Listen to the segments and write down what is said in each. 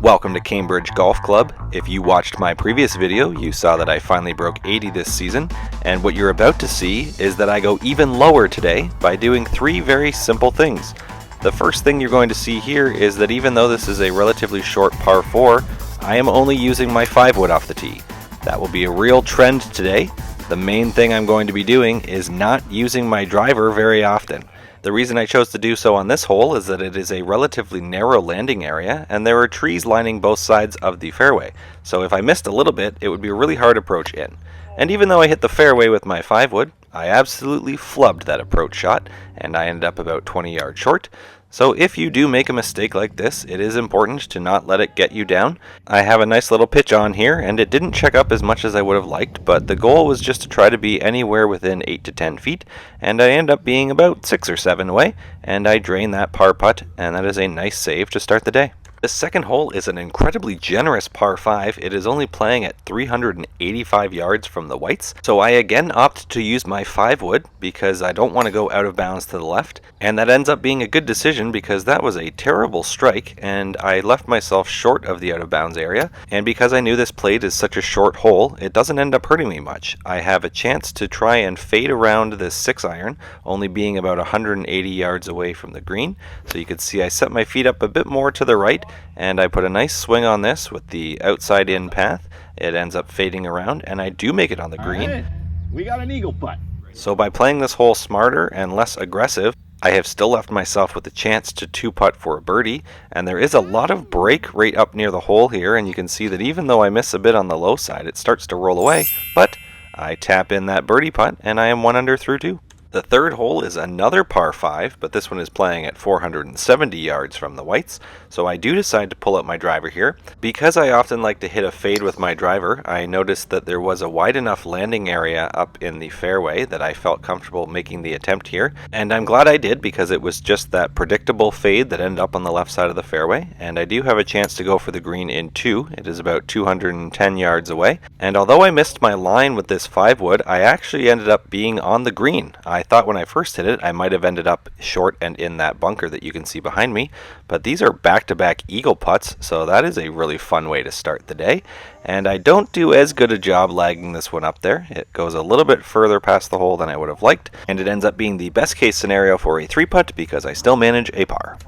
Welcome to Cambridge Golf Club. If you watched my previous video, you saw that I finally broke 80 this season, and what you're about to see is that I go even lower today by doing three very simple things. The first thing you're going to see here is that even though this is a relatively short par 4, I am only using my 5-wood off the tee. That will be a real trend today. The main thing I'm going to be doing is not using my driver very often. The reason I chose to do so on this hole is that it is a relatively narrow landing area and there are trees lining both sides of the fairway. So if I missed a little bit, it would be a really hard approach in. And even though I hit the fairway with my 5-wood, I absolutely flubbed that approach shot and I ended up about 20 yards short. So if you do make a mistake like this, it is important to not let it get you down. I have a nice little pitch on here and it didn't check up as much as I would have liked, but the goal was just to try to be anywhere within 8 to 10 feet, and I end up being about 6 or 7 away, and I drain that par putt, and that is a nice save to start the day. This second hole is an incredibly generous par 5. It is only playing at 385 yards from the whites, so I again opt to use my 5-wood because I don't want to go out of bounds to the left, and that ends up being a good decision because that was a terrible strike and I left myself short of the out of bounds area, and because I knew this plate is such a short hole, it doesn't end up hurting me much. I have a chance to try and fade around this 6-iron, only being about 180 yards away from the green, so you can see I set my feet up a bit more to the right, and I put a nice swing on this with the outside in path. It ends up fading around and I do make it on the green. All right. We got an eagle putt. So by playing this hole smarter and less aggressive, I have still left myself with a chance to 2-putt for a birdie, and there is a lot of break right up near the hole here, and you can see that even though I miss a bit on the low side, it starts to roll away, but I tap in that birdie putt and I am 1 under through 2. The third hole is another par 5, but this one is playing at 470 yards from the whites, so I do decide to pull out my driver here. Because I often like to hit a fade with my driver, I noticed that there was a wide enough landing area up in the fairway that I felt comfortable making the attempt here, and I'm glad I did because it was just that predictable fade that ended up on the left side of the fairway, and I do have a chance to go for the green in 2. It is about 210 yards away, and although I missed my line with this 5-wood, I actually ended up being on the green. I thought when I first hit it I might have ended up short and in that bunker that you can see behind me, but these are back-to-back eagle putts, so that is a really fun way to start the day, and I don't do as good a job lagging this one up there. It goes a little bit further past the hole than I would have liked, and it ends up being the best case scenario for a 3-putt because I still manage a par.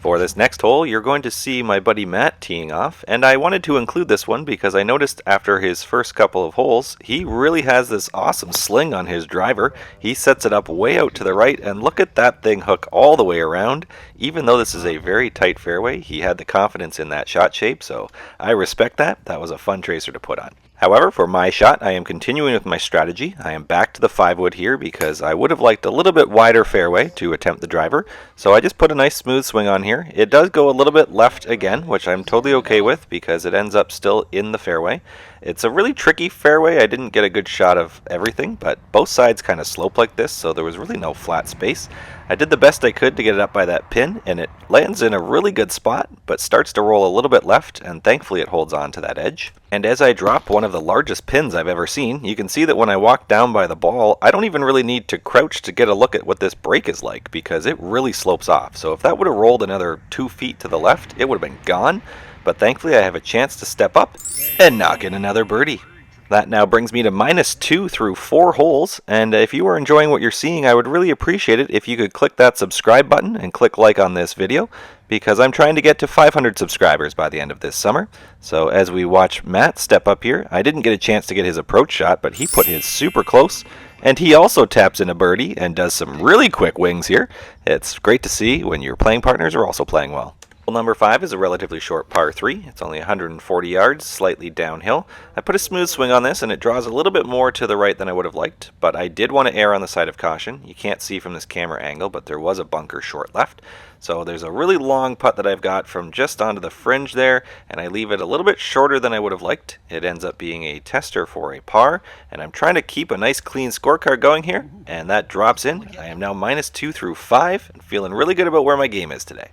For this next hole, you're going to see my buddy Matt teeing off, and I wanted to include this one because I noticed after his first couple of holes, he really has this awesome sling on his driver. He sets it up way out to the right, and look at that thing hook all the way around. Even though this is a very tight fairway, he had the confidence in that shot shape, so I respect that. That was a fun tracer to put on. However, for my shot, I am continuing with my strategy. I am back to the 5-wood here because I would have liked a little bit wider fairway to attempt the driver. So I just put a nice smooth swing on here. It does go a little bit left again, which I'm totally okay with because it ends up still in the fairway. It's a really tricky fairway. I didn't get a good shot of everything, but both sides kind of slope like this, so there was really no flat space. I did the best I could to get it up by that pin, and it lands in a really good spot, but starts to roll a little bit left, and thankfully it holds on to that edge. And as I drop one of the largest pins I've ever seen, you can see that when I walk down by the ball, I don't even really need to crouch to get a look at what this break is like, because it really slopes off. So if that would have rolled another 2 feet to the left, it would have been gone. But thankfully I have a chance to step up and knock in another birdie. That now brings me to -2 through 4 holes, and if you are enjoying what you're seeing, I would really appreciate it if you could click that subscribe button and click like on this video, because I'm trying to get to 500 subscribers by the end of this summer. So as we watch Matt step up here, I didn't get a chance to get his approach shot, but he put his super close, and he also taps in a birdie and does some really quick wings here. It's great to see when your playing partners are also playing well. Hole number 5 is a relatively short par 3. It's only 140 yards, slightly downhill. I put a smooth swing on this and it draws a little bit more to the right than I would have liked, but I did want to err on the side of caution. You can't see from this camera angle, but there was a bunker short left. So there's a really long putt that I've got from just onto the fringe there, and I leave it a little bit shorter than I would have liked. It ends up being a tester for a par, and I'm trying to keep a nice clean scorecard going here, and that drops in. I am now -2 through 5 and feeling really good about where my game is today.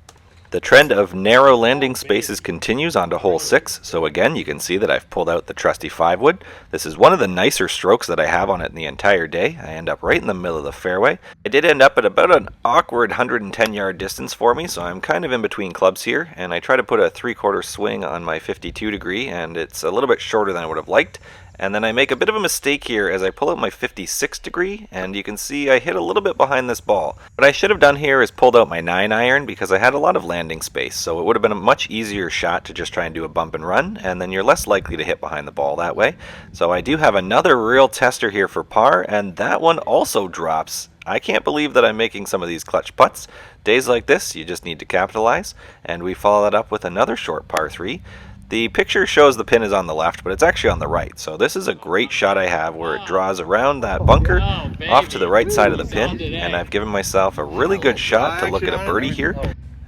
The trend of narrow landing spaces continues onto hole 6, so again you can see that I've pulled out the trusty 5-wood. This is one of the nicer strokes that I have on it in the entire day. I end up right in the middle of the fairway. I did end up at about an awkward 110-yard distance for me, so I'm kind of in between clubs here, and I try to put a 3/4 swing on my 52 degree, and it's a little bit shorter than I would have liked. And then I make a bit of a mistake here as I pull out my 56 degree, and you can see I hit a little bit behind this ball. What I should have done here is pulled out my 9-iron because I had a lot of landing space, so it would have been a much easier shot to just try and do a bump and run, and then you're less likely to hit behind the ball that way. So I do have another real tester here for par, and that one also drops. I can't believe that I'm making some of these clutch putts. Days like this, you just need to capitalize, and we follow that up with another short par 3. The picture shows the pin is on the left, but it's actually on the right. So this is a great shot I have where it draws around that bunker off to the right side of the pin, and I've given myself a really good shot to look at a birdie here.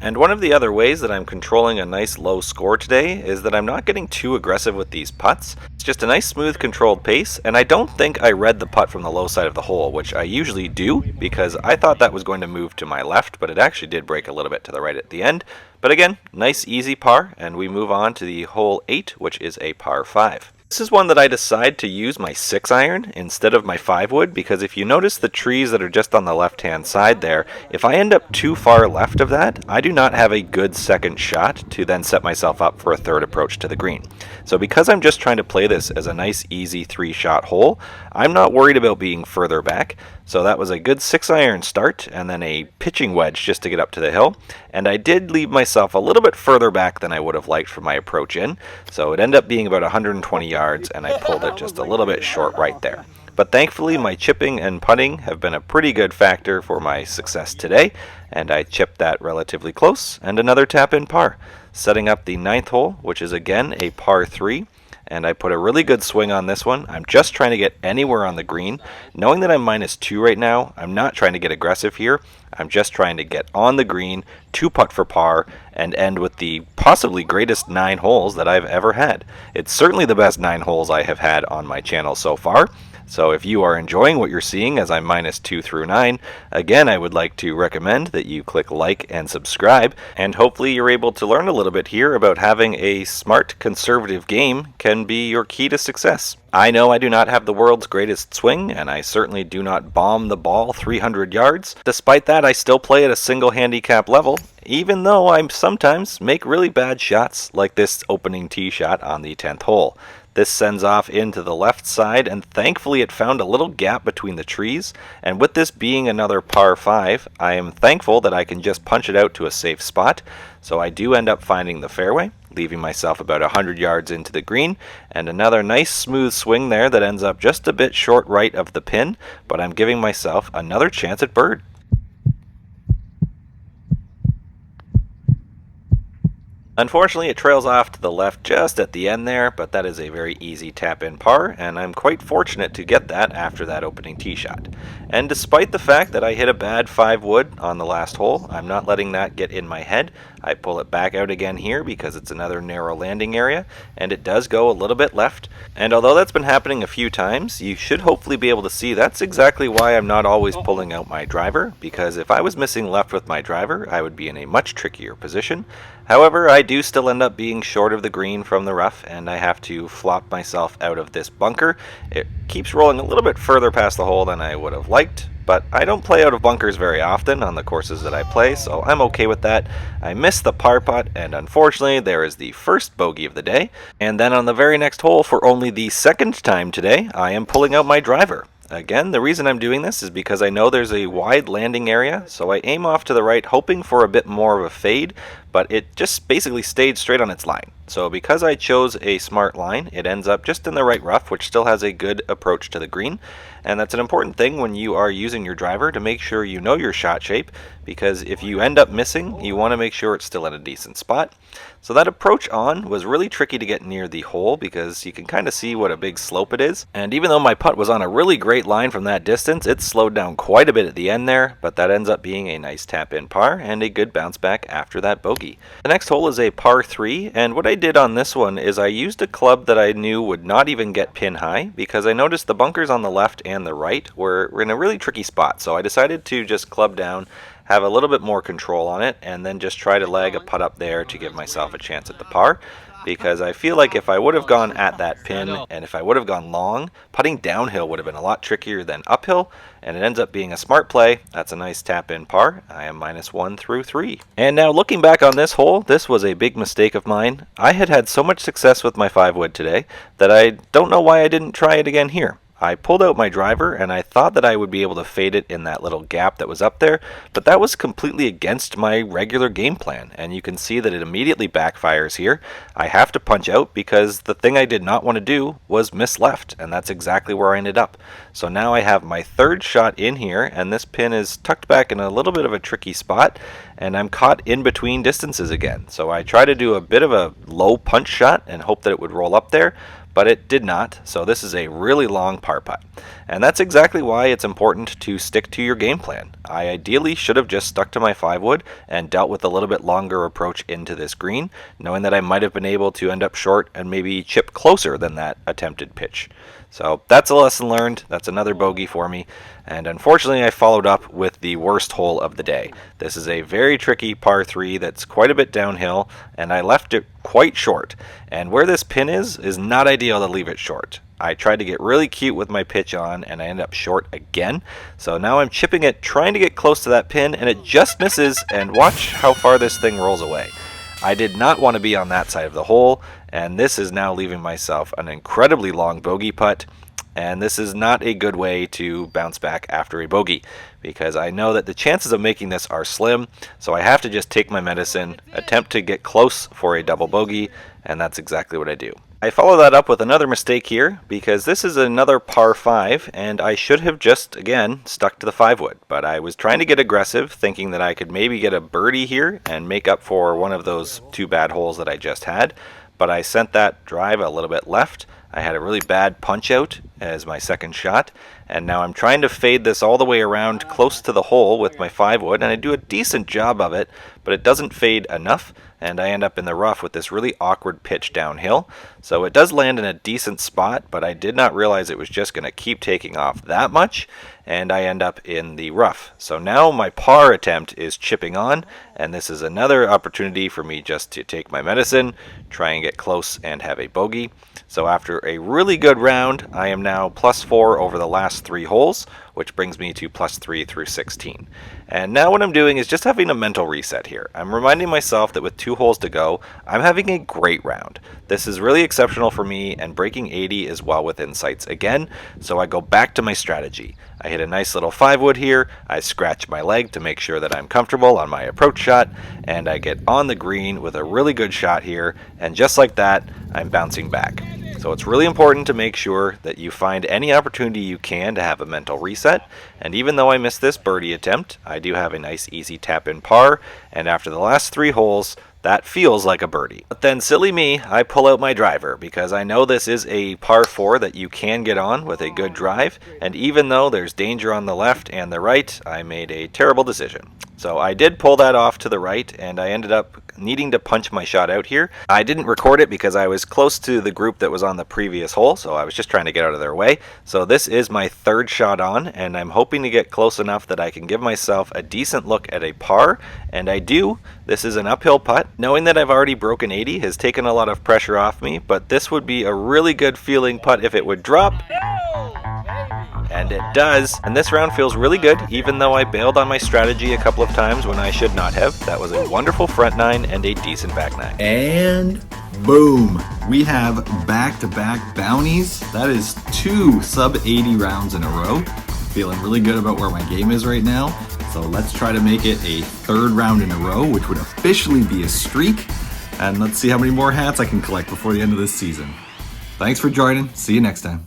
And one of the other ways that I'm controlling a nice low score today is that I'm not getting too aggressive with these putts. It's just a nice smooth controlled pace, and I don't think I read the putt from the low side of the hole, which I usually do because I thought that was going to move to my left, but it actually did break a little bit to the right at the end. But again, nice easy par, and we move on to the hole 8, which is a par 5. This is one that I decide to use my 6-iron instead of my 5-wood, because if you notice the trees that are just on the left-hand side there, if I end up too far left of that, I do not have a good second shot to then set myself up for a third approach to the green. So because I'm just trying to play this as a nice easy 3-shot hole, I'm not worried about being further back. So that was a good 6-iron start, and then a pitching wedge just to get up to the hill. And I did leave myself a little bit further back than I would have liked for my approach in. So it ended up being about 120 yards, and I pulled it just a little bit short right there. But thankfully my chipping and putting have been a pretty good factor for my success today, and I chipped that relatively close, and another tap-in par. Setting up the 9th hole, which is again a par 3. And I put a really good swing on this one. I'm just trying to get anywhere on the green. Knowing that I'm -2 right now, I'm not trying to get aggressive here. I'm just trying to get on the green, 2-putt for par, and end with the possibly greatest 9 holes that I've ever had. It's certainly the best 9 holes I have had on my channel so far. So if you are enjoying what you're seeing as I'm -2 through 9, again, I would like to recommend that you click like and subscribe, and hopefully you're able to learn a little bit here about having a smart, conservative game can be your key to success. I know I do not have the world's greatest swing, and I certainly do not bomb the ball 300 yards. Despite that, I still play at a single handicap level, even though I sometimes make really bad shots, like this opening tee shot on the 10th hole. This sends off into the left side, and thankfully it found a little gap between the trees, and with this being another par 5, I am thankful that I can just punch it out to a safe spot. So I do end up finding the fairway, leaving myself about 100 yards into the green, and another nice smooth swing there that ends up just a bit short right of the pin, but I'm giving myself another chance at bird. Unfortunately, it trails off to the left just at the end there, but that is a very easy tap-in par, and I'm quite fortunate to get that after that opening tee shot. And despite the fact that I hit a bad 5-wood on the last hole, I'm not letting that get in my head. I pull it back out again here because it's another narrow landing area, and it does go a little bit left. And although that's been happening a few times, you should hopefully be able to see that's exactly why I'm not always pulling out my driver, because if I was missing left with my driver, I would be in a much trickier position. However, I do still end up being short of the green from the rough, and I have to flop myself out of this bunker. It keeps rolling a little bit further past the hole than I would have liked, but I don't play out of bunkers very often on the courses that I play, so I'm okay with that. I missed the par putt, and unfortunately there is the first bogey of the day. And then on the very next hole, for only the second time today, I am pulling out my driver. Again, the reason I'm doing this is because I know there's a wide landing area, so I aim off to the right hoping for a bit more of a fade, but it just basically stayed straight on its line. So because I chose a smart line, it ends up just in the right rough, which still has a good approach to the green. And that's an important thing when you are using your driver, to make sure you know your shot shape, because if you end up missing, you want to make sure it's still at a decent spot. So that approach on was really tricky to get near the hole because you can kind of see what a big slope it is. And even though my putt was on a really great line from that distance, it slowed down quite a bit at the end there, but that ends up being a nice tap-in par and a good bounce back after that bogey. The next hole is a par 3, and what I did on this one is I used a club that I knew would not even get pin high because I noticed the bunkers on the left and the right were in a really tricky spot. So I decided to just club down have a little bit more control on it, and then just try to leg a putt up there to give myself a chance at the par. Because I feel like if I would have gone at that pin, and if I would have gone long, putting downhill would have been a lot trickier than uphill, and it ends up being a smart play. That's a nice tap-in par. I am -1 through 3. And now looking back on this hole, this was a big mistake of mine. I had so much success with my 5-wood today that I don't know why I didn't try it again here. I pulled out my driver and I thought that I would be able to fade it in that little gap that was up there, but that was completely against my regular game plan, and you can see that it immediately backfires here. I have to punch out because the thing I did not want to do was miss left, and that's exactly where I ended up. So now I have my third shot in here, and this pin is tucked back in a little bit of a tricky spot, and I'm caught in between distances again. So I try to do a bit of a low punch shot and hope that it would roll up there, but it did not, so this is a really long par putt. And that's exactly why it's important to stick to your game plan. I ideally should have just stuck to my 5-wood and dealt with a little bit longer approach into this green, knowing that I might have been able to end up short and maybe chip closer than that attempted pitch. So that's a lesson learned. That's another bogey for me. And unfortunately, I followed up with the worst hole of the day. This is a very tricky par 3 that's quite a bit downhill, and I left it quite short. And where this pin is not ideal to leave it short. I tried to get really cute with my pitch on, and I end up short again. So now I'm chipping it, trying to get close to that pin, and it just misses, and watch how far this thing rolls away. I did not want to be on that side of the hole, and this is now leaving myself an incredibly long bogey putt, and this is not a good way to bounce back after a bogey, because I know that the chances of making this are slim, so I have to just take my medicine, attempt to get close for a double bogey, and that's exactly what I do. I follow that up with another mistake here, because this is another par 5, and I should have just, again, stuck to the 5-wood. But I was trying to get aggressive, thinking that I could maybe get a birdie here and make up for one of those 2 bad holes that I just had. But I sent that drive a little bit left. I had a really bad punch out as my second shot, and now I'm trying to fade this all the way around close to the hole with my 5-wood, and I do a decent job of it, but it doesn't fade enough, and I end up in the rough with this really awkward pitch downhill. So it does land in a decent spot, but I did not realize it was just going to keep taking off that much, and I end up in the rough. So now my par attempt is chipping on, and this is another opportunity for me just to take my medicine, try and get close and have a bogey. So after a really good round, I am now +4 over the last 3 holes, which brings me to +3 through 16. And now what I'm doing is just having a mental reset here. I'm reminding myself that with 2 holes to go, I'm having a great round. This is really exceptional for me, and breaking 80 is well within sights again, so I go back to my strategy. I hit a nice little 5-wood here, I scratch my leg to make sure that I'm comfortable on my approach shot, and I get on the green with a really good shot here, and just like that, I'm bouncing back. So it's really important to make sure that you find any opportunity you can to have a mental reset, and even though I missed this birdie attempt, I do have a nice easy tap-in par, and after the last 3 holes, that feels like a birdie. But then, silly me, I pull out my driver because I know this is a par 4 that you can get on with a good drive, and even though there's danger on the left and the right, I made a terrible decision. So I did pull that off to the right, and I ended up needing to punch my shot out here. I didn't record it because I was close to the group that was on the previous hole, so I was just trying to get out of their way. So this is my 3rd shot on, and I'm hoping to get close enough that I can give myself a decent look at a par, and I do. This is an uphill putt. Knowing that I've already broken 80 has taken a lot of pressure off me, but this would be a really good feeling putt if it would drop. And it does, and this round feels really good, even though I bailed on my strategy a couple of times when I should not have. That was a wonderful front 9 and a decent back 9. And boom, we have back-to-back bounties. That is 2 sub-80 rounds in a row. Feeling really good about where my game is right now. So let's try to make it a 3rd round in a row, which would officially be a streak. And let's see how many more hats I can collect before the end of this season. Thanks for joining. See you next time.